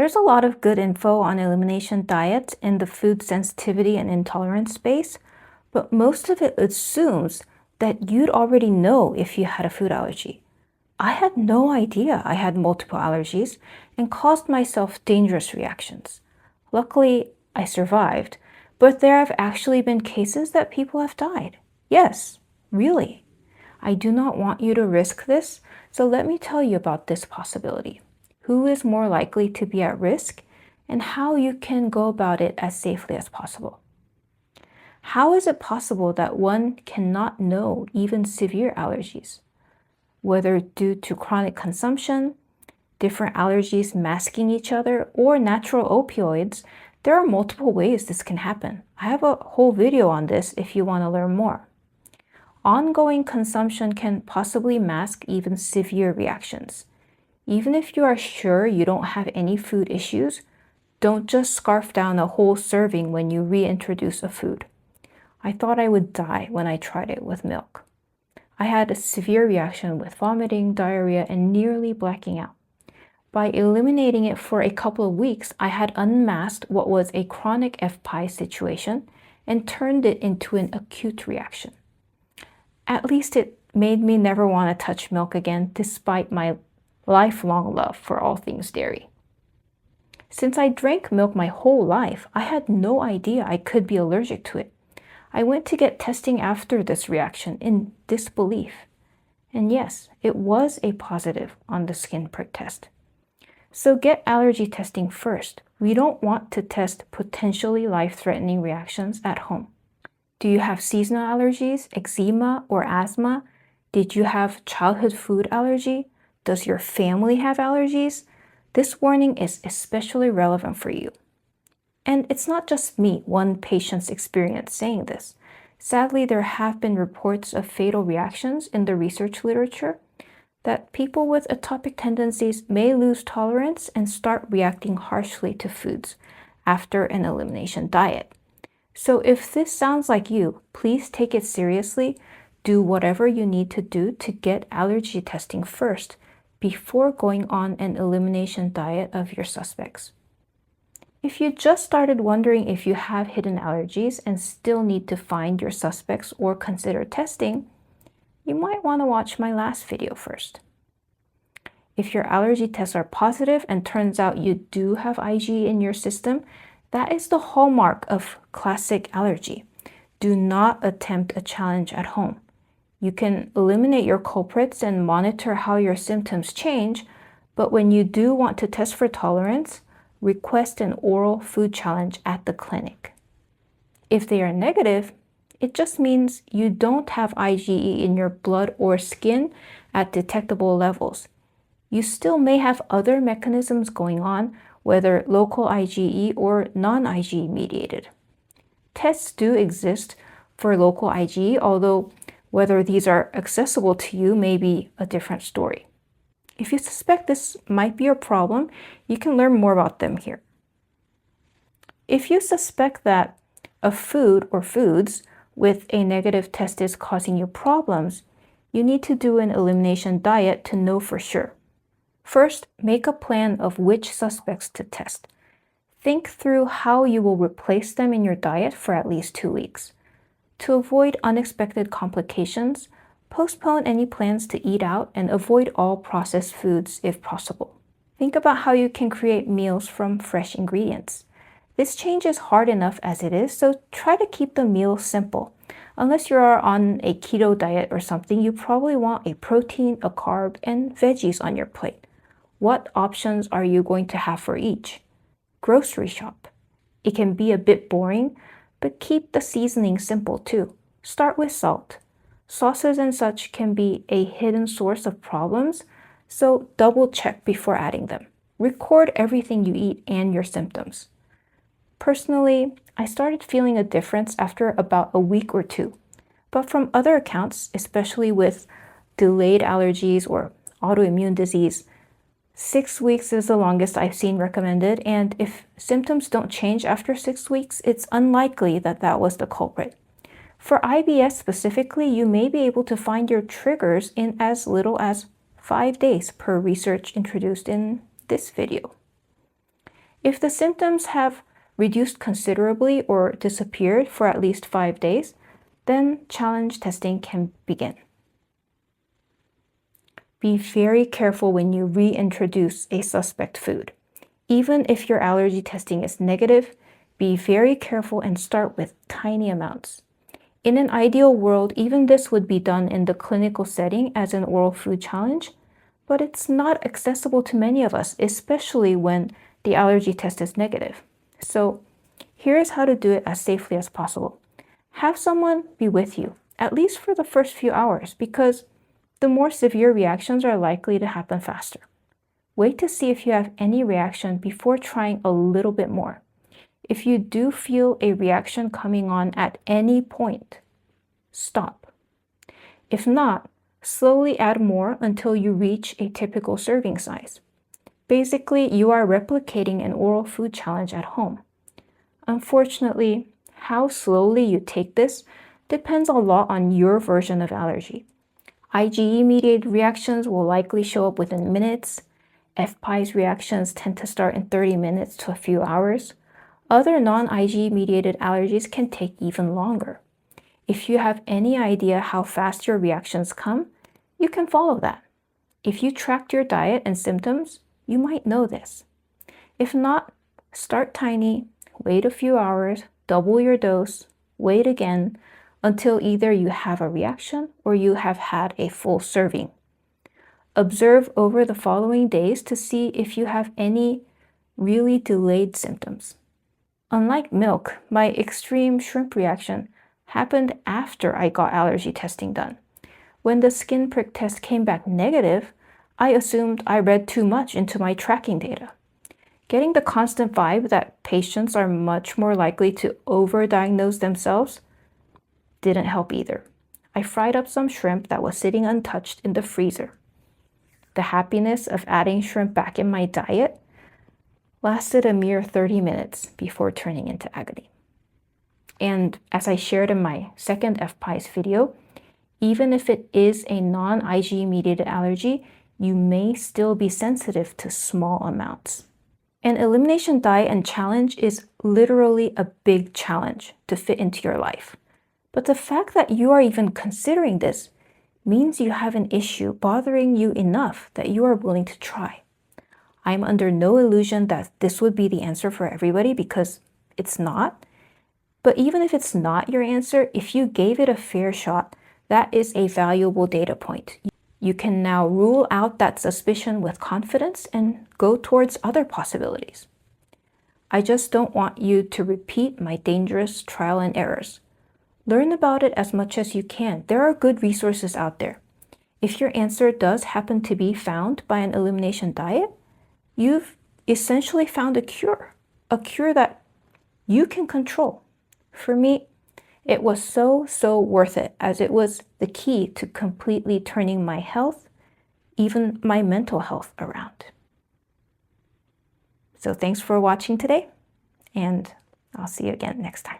There's a lot of good info on elimination diets in the food sensitivity and intolerance space, but most of it assumes that you'd already know if you had a food allergy. I had no idea I had multiple allergies and caused myself dangerous reactions. Luckily, I survived, but there have actually been cases that people have died. Yes, really. I do not want you to risk this, so let me tell you about this possibility. Who is more likely to be at risk, and how you can go about it as safely as possible. How is it possible that one cannot know even severe allergies? Whether due to chronic consumption, different allergies masking each other, or natural opioids, there are multiple ways this can happen. I have a whole video on this if you want to learn more. Ongoing consumption can possibly mask even severe reactions. Even if you are sure you don't have any food issues, don't just scarf down a whole serving when you reintroduce a food. I thought I would die when I tried it with milk. I had a severe reaction with vomiting, diarrhea, and nearly blacking out. By eliminating it for a couple of weeks, I had unmasked what was a chronic FPIES situation and turned it into an acute reaction. At least it made me never want to touch milk again, despite my lifelong love for all things dairy. Since I drank milk my whole life, I had no idea I could be allergic to it. I went to get testing after this reaction in disbelief. And yes, it was a positive on the skin prick test. So get allergy testing first. We don't want to test potentially life-threatening reactions at home. Do you have seasonal allergies, eczema, or asthma? Did you have childhood food allergy? Does your family have allergies? This warning is especially relevant for you. And it's not just me, one patient's experience saying this. Sadly, there have been reports of fatal reactions in the research literature that people with atopic tendencies may lose tolerance and start reacting harshly to foods after an elimination diet. So if this sounds like you, please take it seriously. Do whatever you need to do to get allergy testing first before going on an elimination diet of your suspects. If you just started wondering if you have hidden allergies and still need to find your suspects or consider testing, you might want to watch my last video first. If your allergy tests are positive and turns out you do have IgE in your system, that is the hallmark of classic allergy. Do not attempt a challenge at home. You can eliminate your culprits and monitor how your symptoms change, but when you do want to test for tolerance, request an oral food challenge at the clinic. If they are negative, it just means you don't have IgE in your blood or skin at detectable levels. You still may have other mechanisms going on, whether local IgE or non-IgE mediated. Tests do exist for local IgE, although whether these are accessible to you may be a different story. If you suspect this might be a problem, you can learn more about them here. If you suspect that a food or foods with a negative test is causing you problems, you need to do an elimination diet to know for sure. First, make a plan of which suspects to test. Think through how you will replace them in your diet for at least 2 weeks. To avoid unexpected complications, postpone any plans to eat out and avoid all processed foods if possible. Think about how you can create meals from fresh ingredients. This change is hard enough as it is, so try to keep the meal simple. Unless you are on a keto diet or something, you probably want a protein, a carb, and veggies on your plate. What options are you going to have for each? Grocery shop. It can be a bit boring, but keep the seasoning simple too. Start with salt. Sauces and such can be a hidden source of problems, so double check before adding them. Record everything you eat and your symptoms. Personally, I started feeling a difference after about a week or 2, but from other accounts, especially with delayed allergies or autoimmune disease, 6 weeks is the longest I've seen recommended, and if symptoms don't change after 6 weeks, it's unlikely that that was the culprit. For IBS specifically, you may be able to find your triggers in as little as 5 days per research introduced in this video. If the symptoms have reduced considerably or disappeared for at least 5 days, then challenge testing can begin. Be very careful when you reintroduce a suspect food. Even if your allergy testing is negative, be very careful and start with tiny amounts. In an ideal world, even this would be done in the clinical setting as an oral food challenge, but it's not accessible to many of us, especially when the allergy test is negative. So here's how to do it as safely as possible. Have someone be with you, at least for the first few hours, because the more severe reactions are likely to happen faster. Wait to see if you have any reaction before trying a little bit more. If you do feel a reaction coming on at any point, stop. If not, slowly add more until you reach a typical serving size. Basically, you are replicating an oral food challenge at home. Unfortunately, how slowly you take this depends a lot on your version of allergy. IgE-mediated reactions will likely show up within minutes. FPIES reactions tend to start in 30 minutes to a few hours. Other non-IgE-mediated allergies can take even longer. If you have any idea how fast your reactions come, you can follow that. If you tracked your diet and symptoms, you might know this. If not, start tiny, wait a few hours, double your dose, wait again, until either you have a reaction or you have had a full serving. Observe over the following days to see if you have any really delayed symptoms. Unlike milk, my extreme shrimp reaction happened after I got allergy testing done. When the skin prick test came back negative, I assumed I read too much into my tracking data. Getting the constant vibe that patients are much more likely to overdiagnose themselves didn't help either. I fried up some shrimp that was sitting untouched in the freezer. The happiness of adding shrimp back in my diet lasted a mere 30 minutes before turning into agony. And as I shared in my second FPIES video, even if it is a non-IgE-mediated allergy, you may still be sensitive to small amounts. An elimination diet and challenge is literally a big challenge to fit into your life. But the fact that you are even considering this means you have an issue bothering you enough that you are willing to try. I'm under no illusion that this would be the answer for everybody, because it's not. But even if it's not your answer, if you gave it a fair shot, that is a valuable data point. You can now rule out that suspicion with confidence and go towards other possibilities. I just don't want you to repeat my dangerous trial and errors. Learn about it as much as you can. There are good resources out there. If your answer does happen to be found by an elimination diet, you've essentially found a cure that you can control. For me, it was so worth it, as it was the key to completely turning my health, even my mental health, around. So thanks for watching today, and I'll see you again next time.